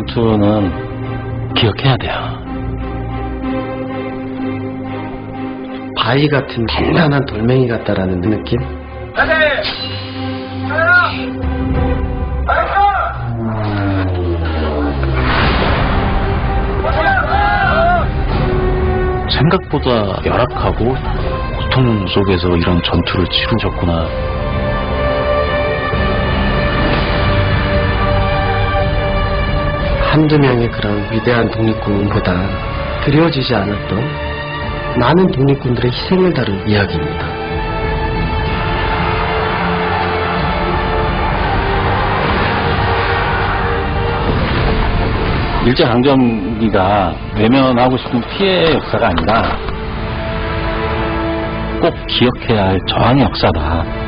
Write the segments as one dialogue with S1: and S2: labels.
S1: 전투는 기억해야 돼요.
S2: 바위 같은 단단한 돌멩이 같다라는 느낌?
S1: 생각보다 열악하고 고통 속에서 이런 전투를 치르셨구나.
S2: 한두 명의 그런 위대한 독립군보다 그려지지 않았던 많은 독립군들의 희생을 다룬 이야기입니다.
S1: 일제강점기가 외면하고 싶은 피해의 역사가 아니라 꼭 기억해야 할 저항의 역사다.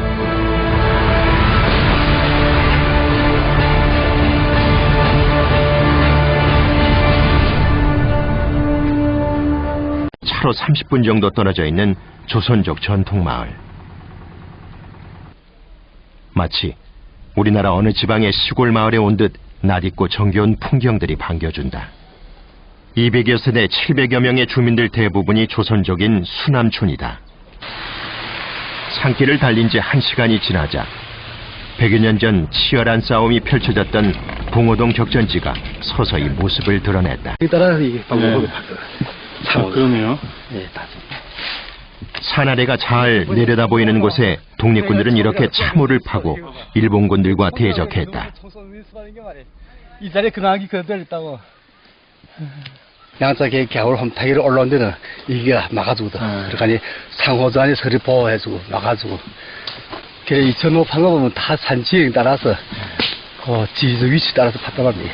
S3: 차로 30분 정도 떨어져 있는 조선족 전통마을. 마치 우리나라 어느 지방의 시골 마을에 온 듯 낯익고 정겨운 풍경들이 반겨준다. 200여 세대 700여 명의 주민들 대부분이 조선족인 수남촌이다. 산길을 달린 지 1시간이 지나자 100여 년 전 치열한 싸움이 펼쳐졌던 봉오동 격전지가 서서히 모습을 드러냈다.
S2: 따라 이 방법을
S1: 참 그러네요.
S2: 네,
S3: 산 아래가 잘 내려다 보이는 곳에 독립군들은 이렇게 참호를 파고 일본군들과 대적했다.
S4: 이 자리에 근황이 그대로 있다고.
S5: 양쪽에 겨울 홈타기를 올라온 데는 이게 막아주거든. 그러니까 상호전에 서리 보호해주고 막아주고. 그래 2005 방법은 다 산지에 따라서 지리적 위치 따라서 봤단 말이야.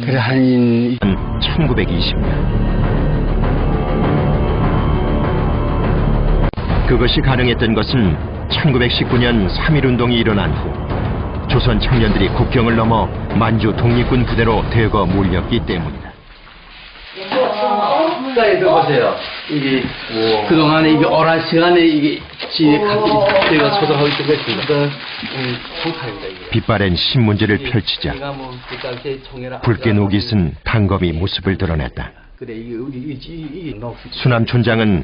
S5: 그래 한
S3: 1920년. 그것이 가능했던 것은 1919년 3.1운동이 일어난 후 조선 청년들이 국경을 넘어 만주 독립군 부대로 대거 몰렸기 때문이다.
S5: 보세요. 이게 그동안에 이게 오랜 시간에 이게 제가 소장하고 있던 것입니다. 총칼입니다.
S3: 빛바랜 신문지를 펼치자 붉게 녹이 쓴 단검이 모습을 드러냈다. 수남촌장은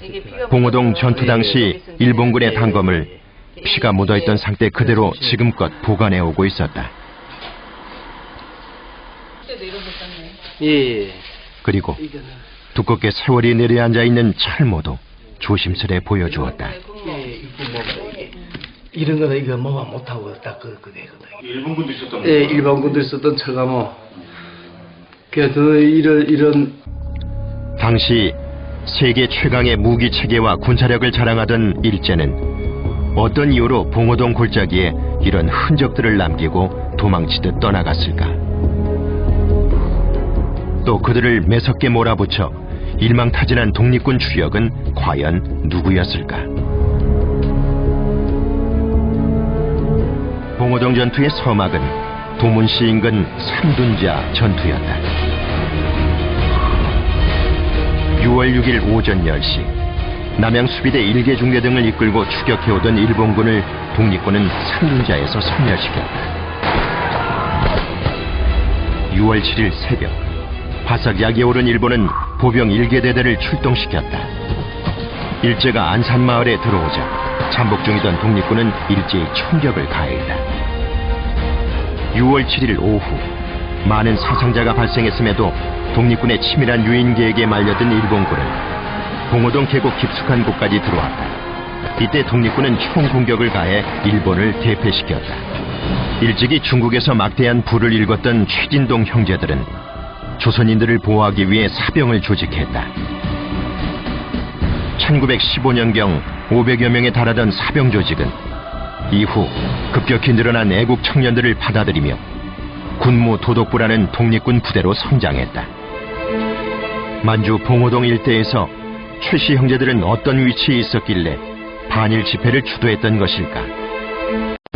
S3: 봉오동 전투 당시 일본군의 단검을 피가 묻어있던 상태 그대로 지금껏 보관해오고 있었다.
S5: 예.
S3: 그리고 두껍게 세월이 내려앉아 있는 철모도 조심스레 보여주었다.
S5: 이런 거는 이거 뭐만 못하고 딱 그거거든요.
S1: 일본군도 있었던
S5: 예, 일본군도 있었던 철가모. 그래서 이런
S3: 당시 세계 최강의 무기 체계와 군사력을 자랑하던 일제는 어떤 이유로 봉오동 골짜기에 이런 흔적들을 남기고 도망치듯 떠나갔을까? 또 그들을 매섭게 몰아붙여 일망타진한 독립군 주력은 과연 누구였을까? 봉오동 전투의 서막은 도문시 인근 삼둔자 전투였다. 6월 6일 오전 10시 남양 수비대 1개 중대 등을 이끌고 추격해오던 일본군을 독립군은 삼둔자에서 섬멸시켰다. 6월 7일 새벽 화석약에 오른 일본은 보병 1개 대대를 출동시켰다. 일제가 안산마을에 들어오자 잠복 중이던 독립군은 일제히 총격을 가했다. 6월 7일 오후 많은 사상자가 발생했음에도 독립군의 치밀한 유인계획에 말려든 일본군은 봉오동 계곡 깊숙한 곳까지 들어왔다. 이때 독립군은 총공격을 가해 일본을 대패시켰다. 일찍이 중국에서 막대한 부를 일궜던 최진동 형제들은 조선인들을 보호하기 위해 사병을 조직했다. 1915년경 500여 명에 달하던 사병 조직은 이후 급격히 늘어난 애국 청년들을 받아들이며 군무 도독부라는 독립군 부대로 성장했다. 만주 봉오동 일대에서 최씨 형제들은 어떤 위치에 있었길래 반일 집회를 주도했던 것일까?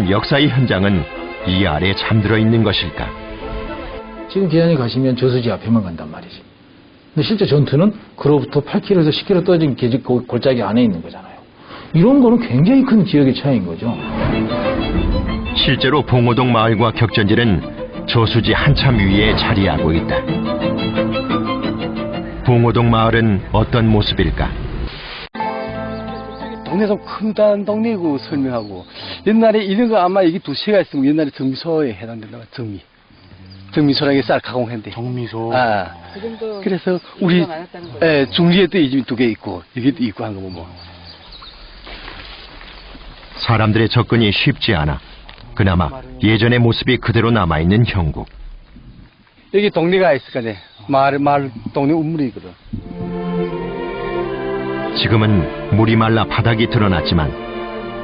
S3: 역사의 현장은 이 아래 잠들어 있는 것일까?
S6: 지금 기장에 가시면 저수지 앞에만 간단 말이지. 근데 실제 전투는 그로부터 8km에서 10km 떨어진 골짜기 안에 있는 거잖아요. 이런 거는 굉장히 큰 지역의 차이인 거죠.
S3: 실제로 봉오동 마을과 격전지는 저수지 한참 위에 자리하고 있다. 봉오동 마을은 어떤 모습일까?
S5: 동네 좀 큰 동네고 설명하고 옛날에 이런 거 아마 여기 도시가 있으면 옛날에 정미소에 해당된다. 정미소라는 게 쌀 가공했는데.
S1: 정미소.
S5: 아. 그래서 우리 중리에도 이 집이 2개 있고 여기도 있고 한 거 보면.
S3: 사람들의 접근이 쉽지 않아 그나마 예전의 모습이 그대로 남아있는 형국.
S5: 여기 동네가 있을 거네. 마을 동네 우물이거든.
S3: 지금은 물이 말라 바닥이 드러났지만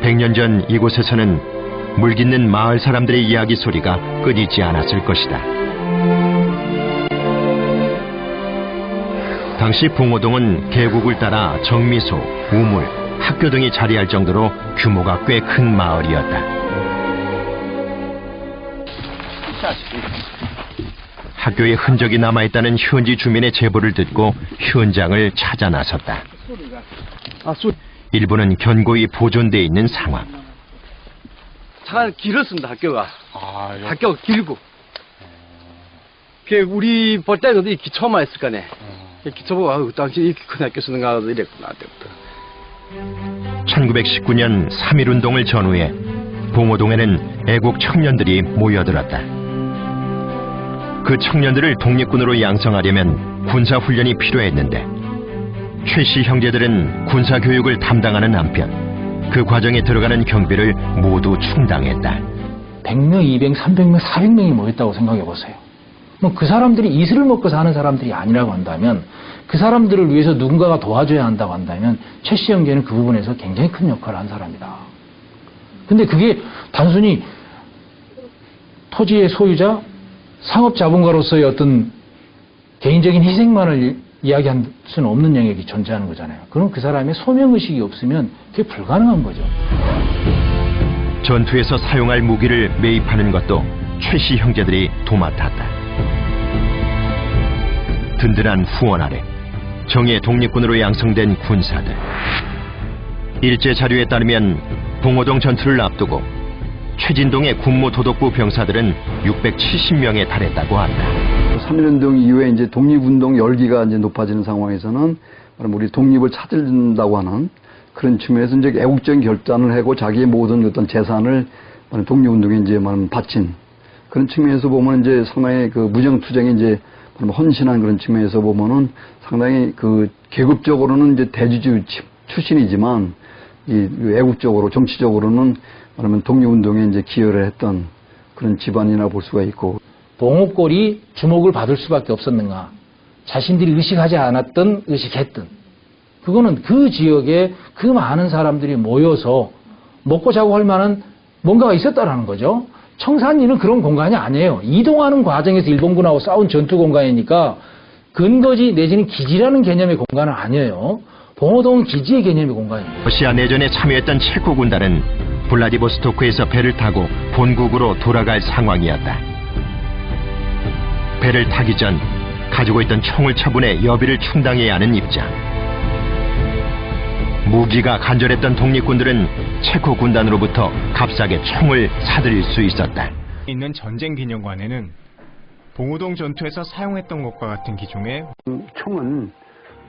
S3: 100년 전 이곳에서는 물 깃는 마을 사람들의 이야기 소리가 끊이지 않았을 것이다. 당시 봉오동은 계곡을 따라 정미소, 우물, 학교 등이 자리할 정도로 규모가 꽤 큰 마을이었다. 학교에 흔적이 남아있다는 현지 주민의 제보를 듣고 현장을 찾아 나섰다. 일부는 견고히 보존돼 있는 상황.
S5: 잠깐 길었습니다, 학교가. 학교가 길고. 그 우리 볼 때는 이 기초만 있을 거네. 기초보고 당시 이렇게 큰 학교 쓰는가 하고 이랬구나 그때부터.
S3: 1919년 3.1운동을 전후해 봉오동에는 애국 청년들이 모여들었다. 그 청년들을 독립군으로 양성하려면 군사훈련이 필요했는데 최씨 형제들은 군사교육을 담당하는 한편 그 과정에 들어가는 경비를 모두 충당했다.
S6: 100명, 200명, 300명, 400명이 모였다고 생각해 보세요. 뭐 그 사람들이 이슬을 먹고 사는 사람들이 아니라고 한다면 그 사람들을 위해서 누군가가 도와줘야 한다고 한다면 최씨 형제는 그 부분에서 굉장히 큰 역할을 한 사람이다. 근데 그게 단순히 토지의 소유자, 상업자본가로서의 어떤 개인적인 희생만을 이야기할 수는 없는 영역이 존재하는 거잖아요. 그럼 그 사람의 소명의식이 없으면 그게 불가능한 거죠.
S3: 전투에서 사용할 무기를 매입하는 것도 최씨 형제들이 도맡았다. 든든한 후원 아래 정예 독립군으로 양성된 군사들. 일제 자료에 따르면 봉오동 전투를 앞두고 최진동의 군무 도독부 병사들은 670명에 달했다고 한다.
S7: 3.1운동 이후에 이제 독립운동 열기가 이제 높아지는 상황에서는 우리 독립을 찾는다고 하는 그런 측면에서 이제 애국적인 결단을 하고 자기의 모든 어떤 재산을 독립운동에 이제 바친 그런 측면에서 보면 이제 상당히 그 무정투쟁에 이제 헌신한 그런 측면에서 보면은 상당히 그 계급적으로는 이제 대주주 출신이지만 이 애국적으로 정치적으로는 말하면 독립운동에 이제 기여를 했던 그런 집안이나 볼 수가 있고.
S6: 봉오골이 주목을 받을 수밖에 없었는가? 자신들이 의식하지 않았던 의식했던. 그거는 그 지역에 그 많은 사람들이 모여서 먹고 자고 할 만한 뭔가가 있었다라는 거죠. 청산리는 그런 공간이 아니에요. 이동하는 과정에서 일본군하고 싸운 전투 공간이니까 근거지 내지는 기지라는 개념의 공간은 아니에요. 봉오동은 기지의 개념의 공간입니다.
S3: 러시아 내전에 참여했던 체코 군단은 블라디보스토크에서 배를 타고 본국으로 돌아갈 상황이었다. 배를 타기 전 가지고 있던 총을 처분해 여비를 충당해야 하는 입장. 무기가 간절했던 독립군들은 체코 군단으로부터 값싸게 총을 사들일 수 있었다.
S8: 있는 전쟁 기념관에는 봉오동 전투에서 사용했던 것과 같은 기종의
S9: 총은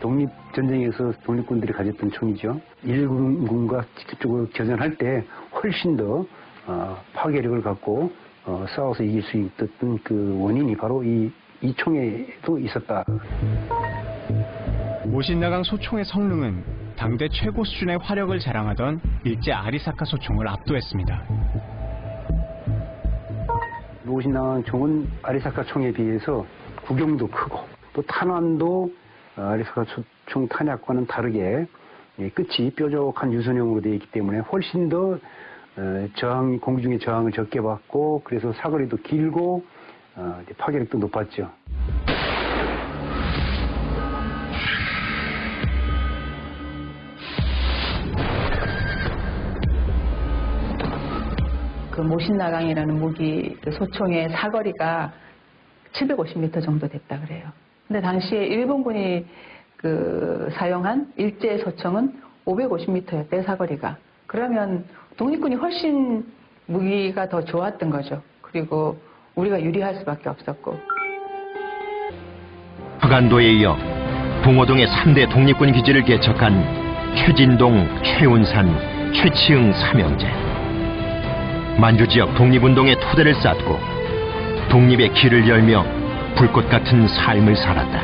S9: 독립전쟁에서 독립군들이 가졌던 총이죠. 일군과 직접적으로 교전할 때 훨씬 더 파괴력을 갖고 싸워서 이길 수 있었던 그 원인이 바로 이 총에도 있었다.
S8: 모신나강 소총의 성능은 당대 최고 수준의 화력을 자랑하던 일제 아리사카 소총을 압도했습니다.
S9: 모신나강 총은 아리사카 총에 비해서 구경도 크고 또 탄환도 아리사카 총 탄약과는 다르게 끝이 뾰족한 유선형으로 되어 있기 때문에 훨씬 더 공중의 저항을 적게 받고 그래서 사거리도 길고 파괴력도 높았죠.
S10: 그 모신나강이라는 무기 소총의 사거리가 750m 정도 됐다 그래요. 근데 당시에 일본군이 사용한 일제 소총은 550m였대요, 사거리가. 그러면 독립군이 훨씬 무기가 더 좋았던 거죠. 그리고 우리가 유리할 수밖에 없었고.
S3: 화간도에 이어 봉오동의 3대 독립군 기지를 개척한 최진동, 최운산, 최치흥 삼형제. 만주지역 독립운동의 토대를 쌓고 독립의 길을 열며 불꽃 같은 삶을 살았다.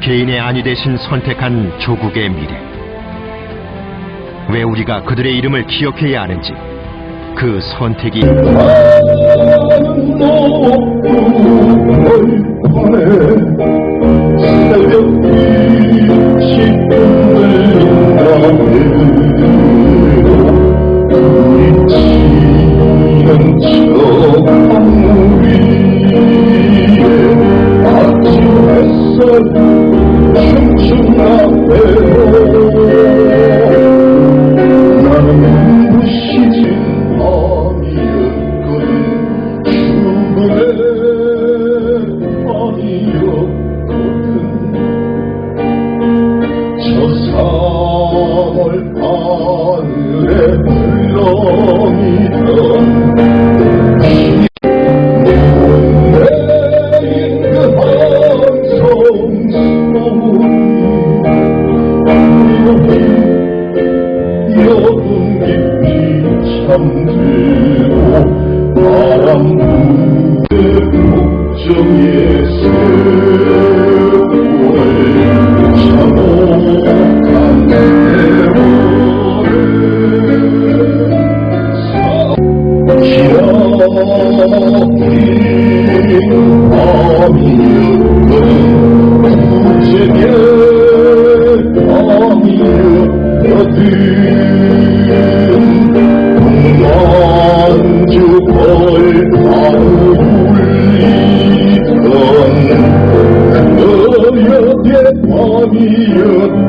S3: 개인의 안위 대신 선택한 조국의 미래. 왜 우리가 그들의 이름을 기억해야 하는지, 그 선택이
S11: 밤이었거든.